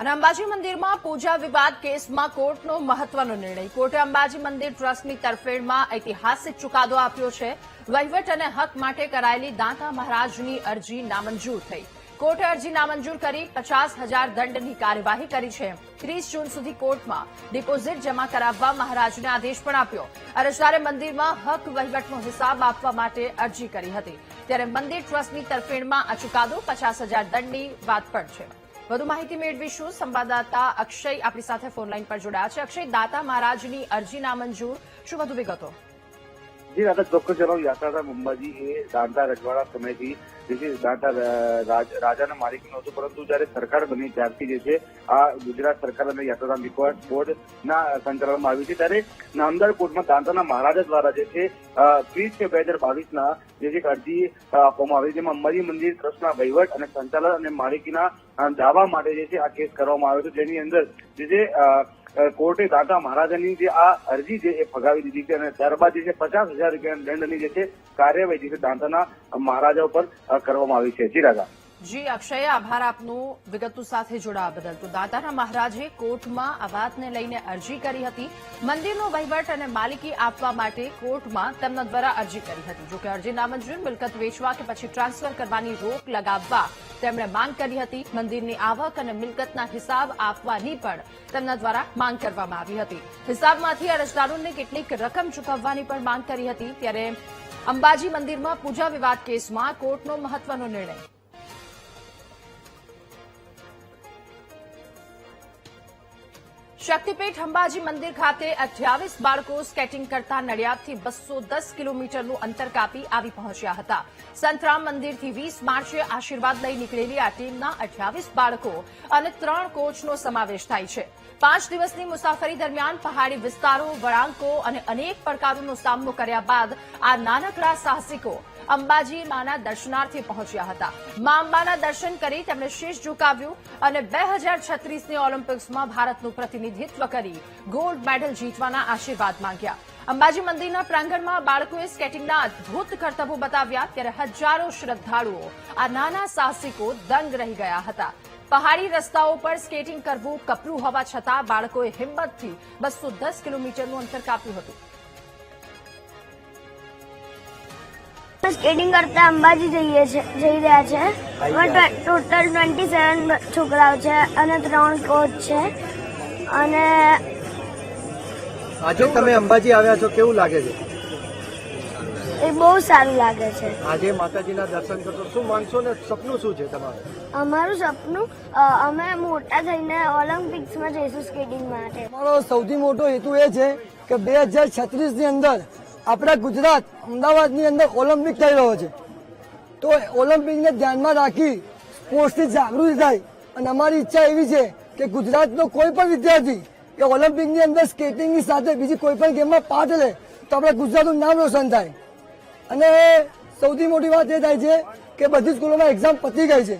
અને અંબાજી મંદિરમાં પૂજા વિવાદ કેસમાં કોર્ટનો મહત્વનો નિર્ણય. કોર્ટે અંબાજી મંદિર ટ્રસ્ટની તરફેણમાં ઐતિહાસિક ચુકાદો આપ્યો છે. વહીવટ અને હક માટે કરાયેલી દાંતા મહારાજની અરજી નામંજૂર થઈ. કોર્ટે અરજી નામંજૂર કરી 50,000 દંડની કાર્યવાહી કરી છે. 30 જૂન સુધી કોર્ટમાં ડિપોઝિટ જમા કરાવવા મહારાજને આદેશ પણ આપ્યો. અરજદારે મંદિરમાં હક વહીવટનો હિસાબ આપવા માટે અરજી કરી હતી. ત્યારે મંદિર ટ્રસ્ટની તરફેણમાં આ ચુકાદો 50,000 દંડની વાત પણ છે. વધુ માહિતી મેળવીશું. સંવાદદાતા અક્ષય આપણી સાથે ફોનલાઈન પર જોડાયા છે. અક્ષય, દાતા મહારાજની અરજી નામંજૂર, શું વધુ વિગતો? જી દાદા, ચોક્કસ જણાવું. યાત્રાધામ અંબાજી એ દાંતા રજવાડા સમયથી જે દાંતા રાજાના માલિકીનું હતું, પરંતુ જયારે સરકાર બની ત્યારથી જે છે આ ગુજરાત સરકાર અને યાત્રાધામ વિકાસ બોર્ડના સંચાલનમાં આવી છે. ત્યારે નામદાર કોર્ટમાં દાંતાના મહારાજા દ્વારા જે છે 30/2022 જે એક અરજી આપવામાં આવી, જેમાં અંબાજી મંદિર ટ્રસ્ટના વહીવટ અને સંચાલન અને માલિકીના દાવા માટે જે છે આ કેસ કરવામાં આવ્યો છે. જેની અંદર જે કોર્ટે દાંતા મહારાજાની જે આ અરજી છે એ ફગાવી દીધી છે અને ત્યારબાદ જે છે 50,000 રૂપિયાના દંડની જે છે કાર્યવાહી જે છે દાંતાના મહારાજા ઉપર કરવામાં આવી છે. જી રાજા. જી અક્ષય, આભાર આપનું વિગતો સાથે જોડાવા બદલ. તો દાતાના મહારાજે કોર્ટમાં આ વાતને લઈને અરજી કરી હતી. મંદિરનો વહીવટ અને માલિકી આપવા માટે કોર્ટમાં તેમના દ્વારા અરજી કરી હતી. જોકે અરજી નામંજૂર, મિલકત વેચવા કે પછી ટ્રાન્સફર કરવાની રોક લગાવવા તેમણે માંગ કરી હતી. મંદિરની આવક અને મિલકતના હિસાબ આપવાની પણ તેમના દ્વારા માંગ કરવામાં આવી હતી. હિસાબમાંથી અરજદારોને કેટલીક રકમ ચૂકવવાની પણ માંગ કરી હતી. ત્યારે અંબાજી મંદિરમાં પૂજા વિવાદ કેસમાં કોર્ટનો મહત્વનો નિર્ણય. શક્તિપીઠ અંબાજી મંદિર ખાતે 28 બાળકો સ્કેટિંગ કરતા નડિયાદથી 210 કિલોમીટરનું અંતર કાપી આવી પહોંચ્યા હતા. સંતરામ મંદિરથી 20 માર્ચે આશીર્વાદ લઈ નીકળેલી આ ટીમના 28 બાળકો અને 3 કોચનો સમાવેશ થાય છે. 5 દિવસની મુસાફરી દરમિયાન પહાડી વિસ્તારો, વળાંકો અને અનેક પડકારોનો સામનો કર્યા બાદ આ નાનકડા સાહસિકો અંબાજી માના દર્શનાર્થે પહોંચ્યા હતા. મા અંબાના દર્શન કરી તેમણે શીશ ઝુકાવ્યું અને 2036ની ઓલિમ્પિક્સમાં ભારતનું પ્રતિનિધિત્વ કરી ગોલ્ડ મેડલ જીતવાના આશીર્વાદ માંગ્યા. અંબાજી મંદિરના પ્રાંગણમાં બાળકોએ સ્કેટિંગના અદભુત કરતબો બતાવ્યા. ત્યારે હજારો શ્રદ્ધાળુઓ આ નાના સાહસિકો દંગ રહી ગયા હતા. પહાડી રસ્તાઓ પર સ્કેટિંગ કરવું કપરું હોવા છતાં બાળકોએ હિંમતથી 210 કિલોમીટરનું અંતર કાપ્યું હતું. સ્કેટિંગ કરતા અંબાજી જઈ રહ્યા છે. ટોટલ 27 છોકરાઓ છે અને 3 કોચ છે. અને આજે તમે અંબાજી આવ્યા છો, કેવું લાગે છે? એ બહુ સારું લાગે છે. આજે માતાજીના દર્શન કરશો, શું માંગશો ને સપનું શું છે તમારું? અમારું સપનું અમે મોટા થઈને ઓલિમ્પિક્સમાં જઈશું સ્કેટિંગ માટે. અમારો સૌથી મોટો હેતુ એ છે કે 2036ની અંદર આપણા ગુજરાત અમદાવાદની અંદર ઓલિમ્પિક થઈ રહ્યો છે, તો ઓલિમ્પિકને ધ્યાનમાં રાખી સ્પોર્ટ્સથી જાગૃતિ થાય. અને અમારી ઈચ્છા એવી છે કે ગુજરાતનો કોઈ પણ વિદ્યાર્થી કે ઓલિમ્પિકની અંદર સ્કેટિંગની સાથે બીજી કોઈ પણ ગેમમાં પાર્ટ લે તો આપણા ગુજરાતનું નામ રોશન થાય. અને સૌથી મોટી વાત એ થાય છે કે બધી સ્કૂલોમાં એક્ઝામ પતી ગઈ છે.